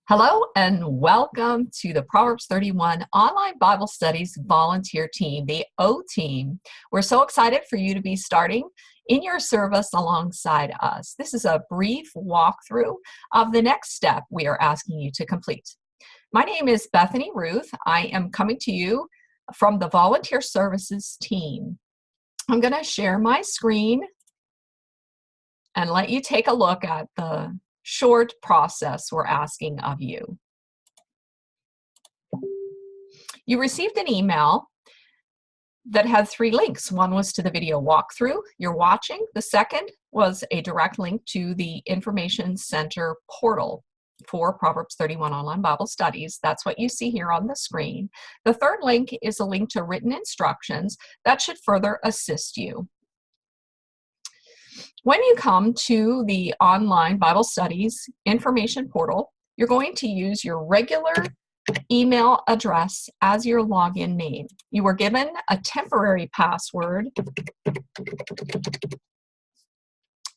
Hello and welcome to the Proverbs 31 Online Bible Studies Volunteer Team, the O Team. We're so excited for you to be starting in your service alongside us. This is a brief walkthrough of the next step we are asking you to complete. My name is Bethany Ruth. I am coming to you from the Volunteer Services Team. I'm going to share my screen and let you take a look at the short process we're asking of you. You received an email that had 3 links. One was to the video walkthrough you're watching. The second was a direct link to the Information Center portal for Proverbs 31 Online Bible Studies. That's what you see here on the screen. The third link is a link to written instructions that should further assist you. When you come to the online Bible Studies information portal, you're going to use your regular email address as your login name. You were given a temporary password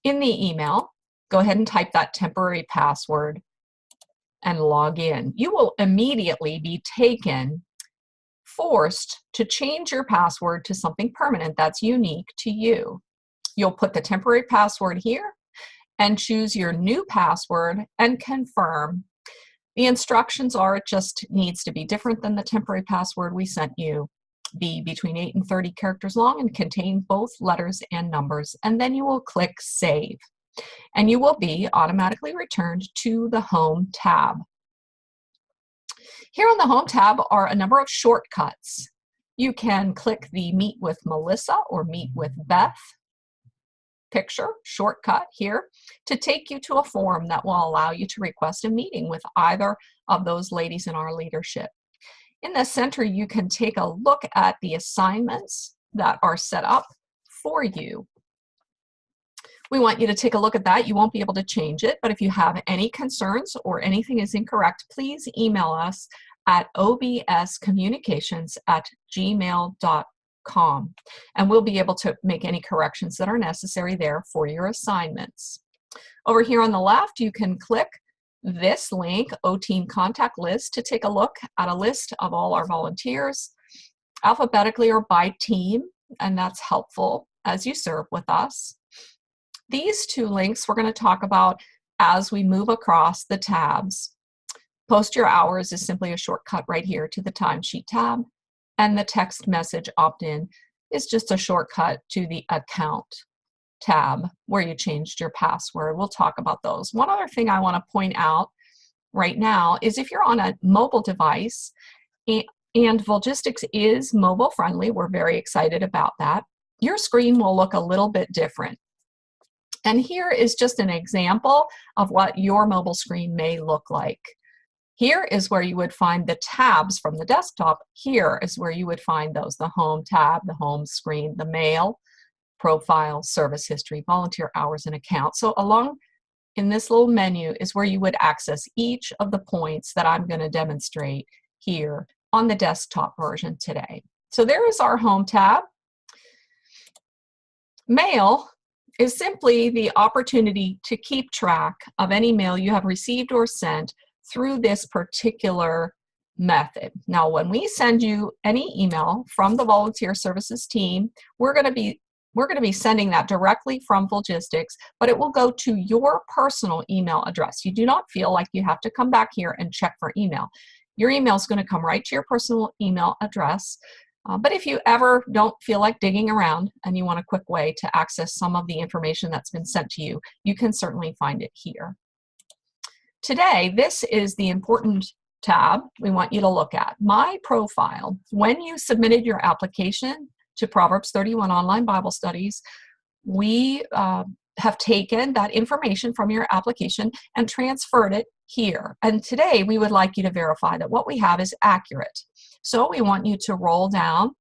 in the email. Go ahead and type that temporary password and log in. You will immediately be forced to change your password to something permanent that's unique to you. You'll put the temporary password here and choose your new password and confirm. The instructions are it just needs to be different than the temporary password we sent you, be between 8 and 30 characters long and contain both letters and numbers, and then you will click Save. And you will be automatically returned to the Home tab. Here on the Home tab are a number of shortcuts. You can click the Meet with Melissa or Meet with Beth picture shortcut here to take you to a form that will allow you to request a meeting with either of those ladies in our leadership. In the center, you can take a look at the assignments that are set up for you. We want you to take a look at that. You won't be able to change it, but if you have any concerns or anything is incorrect, please email us at obscommunications@gmail.com. And we'll be able to make any corrections that are necessary there for your assignments. Over here on the left, you can click this link, O-Team Contact List, to take a look at a list of all our volunteers, alphabetically or by team, and that's helpful as you serve with us. These 2 links we're going to talk about as we move across the tabs. Post Your Hours is simply a shortcut right here to the Timesheet tab. And the text message opt-in is just a shortcut to the Account tab where you changed your password. We'll talk about those. One other thing I want to point out right now is if you're on a mobile device, and Volgistics is mobile friendly, we're very excited about that, your screen will look a little bit different. And here is just an example of what your mobile screen may look like. Here is where you would find the tabs from the desktop. Here is where you would find those, the Home tab, the Home screen, the Mail, Profile, Service History, Volunteer Hours, and Account. So along in this little menu is where you would access each of the points that I'm going to demonstrate here on the desktop version today. So there is our Home tab. Mail is simply the opportunity to keep track of any mail you have received or sent through this particular method. Now, when we send you any email from the Volunteer Services Team, we're going to be sending that directly from Volgistics, but it will go to your personal email address. You do not feel like you have to come back here and check for email. Your email is going to come right to your personal email address. But if you ever don't feel like digging around and you want a quick way to access some of the information that's been sent to you, you can certainly find it here. Today, this is the important tab we want you to look at, My Profile. When you submitted your application to Proverbs 31 Online Bible Studies, we have taken that information from your application and transferred it here. And today, we would like you to verify that what we have is accurate. So we want you to roll down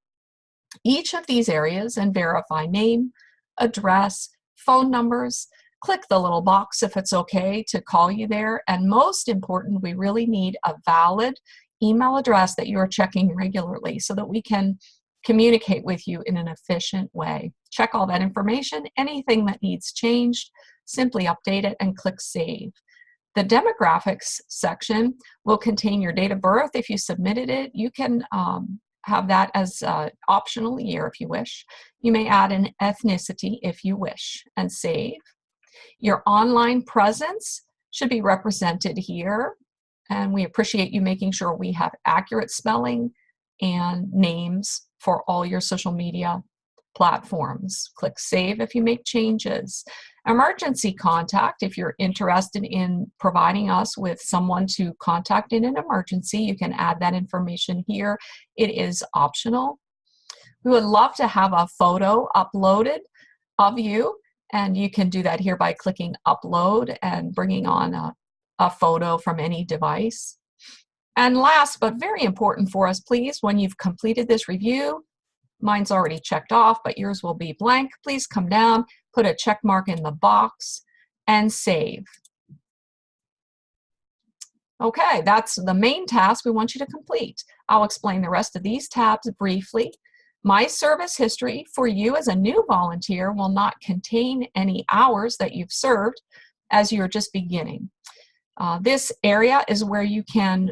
each of these areas and verify name, address, phone numbers. Click the little box if it's okay to call you there. And most important, we really need a valid email address that you are checking regularly so that we can communicate with you in an efficient way. Check all that information. Anything that needs changed, simply update it and click Save. The demographics section will contain your date of birth. If you submitted it, you can have that as an optional year if you wish. You may add an ethnicity if you wish, and save. Your online presence should be represented here, and we appreciate you making sure we have accurate spelling and names for all your social media platforms. Click Save if you make changes. Emergency contact, if you're interested in providing us with someone to contact in an emergency, you can add that information here. It is optional. We would love to have a photo uploaded of you, and you can do that here by clicking Upload and bringing on a photo from any device. And last, but very important for us, please, when you've completed this review, mine's already checked off, but yours will be blank. Please come down, put a check mark in the box, and save. Okay, that's the main task we want you to complete. I'll explain the rest of these tabs briefly. My service history for you as a new volunteer will not contain any hours that you've served as you're just beginning. This area is where you can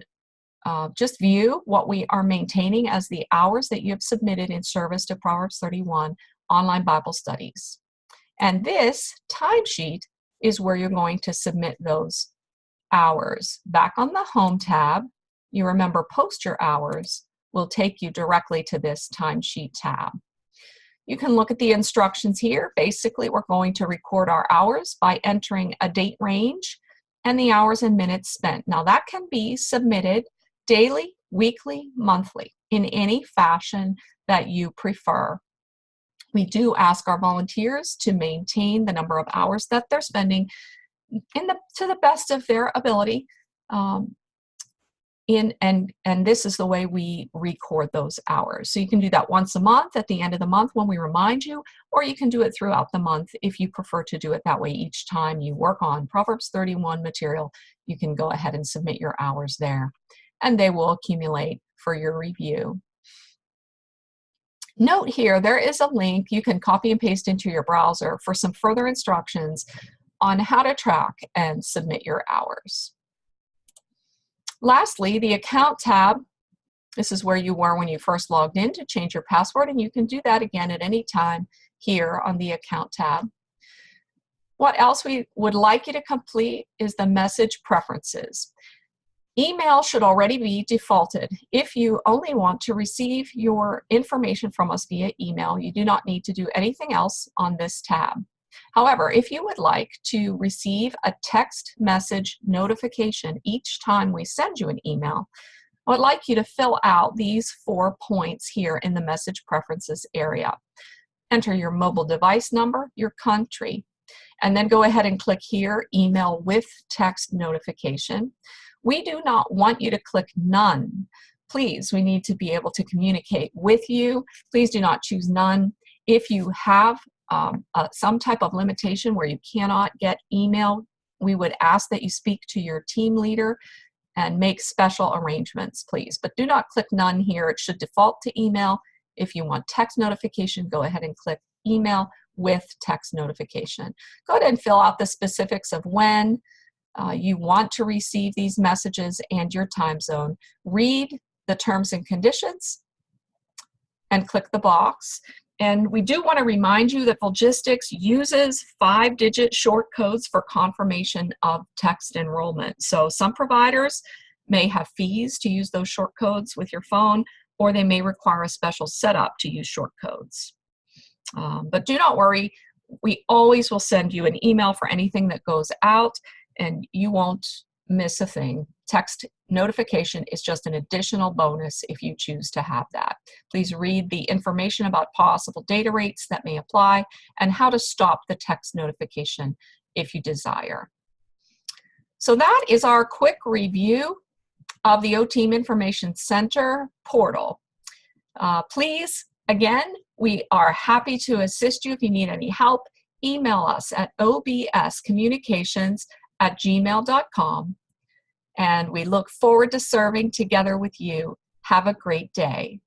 just view what we are maintaining as the hours that you have submitted in service to Proverbs 31 online Bible studies. And this timesheet is where you're going to submit those hours. Back on the Home tab, you remember Post Your Hours will take you directly to this timesheet tab. You can look at the instructions here. Basically, we're going to record our hours by entering a date range and the hours and minutes spent. Now that can be submitted daily, weekly, monthly, in any fashion that you prefer. We do ask our volunteers to maintain the number of hours that they're spending to the best of their ability. And this is the way we record those hours. So you can do that once a month at the end of the month when we remind you, or you can do it throughout the month if you prefer to do it that way. Each time you work on Proverbs 31 material, you can go ahead and submit your hours there, and they will accumulate for your review. Note here, there is a link you can copy and paste into your browser for some further instructions on how to track and submit your hours. Lastly, the Account tab. This is where you were when you first logged in to change your password, and you can do that again at any time here on the Account tab. What else we would like you to complete is the message preferences. Email should already be defaulted. If you only want to receive your information from us via email, you do not need to do anything else on this tab. However, if you would like to receive a text message notification each time we send you an email, I would like you to fill out these 4 points here in the message preferences area. Enter your mobile device number, your country, and then go ahead and click here, Email with Text Notification. We do not want you to click None. Please, we need to be able to communicate with you. Please do not choose None. If you have some type of limitation where you cannot get email, we would ask that you speak to your team leader and make special arrangements, please. But do not click None here. It should default to email. If you want text notification, go ahead and click Email with Text Notification. Go ahead and fill out the specifics of when you want to receive these messages and your time zone. Read the terms and conditions and click the box. And we do want to remind you that Volgistics uses 5-digit short codes for confirmation of text enrollment. So some providers may have fees to use those short codes with your phone, or they may require a special setup to use short codes. But do not worry, we always will send you an email for anything that goes out, and you won't miss a thing. Text notification is just an additional bonus if you choose to have that. Please read the information about possible data rates that may apply and how to stop the text notification if you desire. So that is our quick review of the OTeam Information Center portal. Please, again, we are happy to assist you if you need any help. Email us at obscommunications@gmail.com. And we look forward to serving together with you. Have a great day.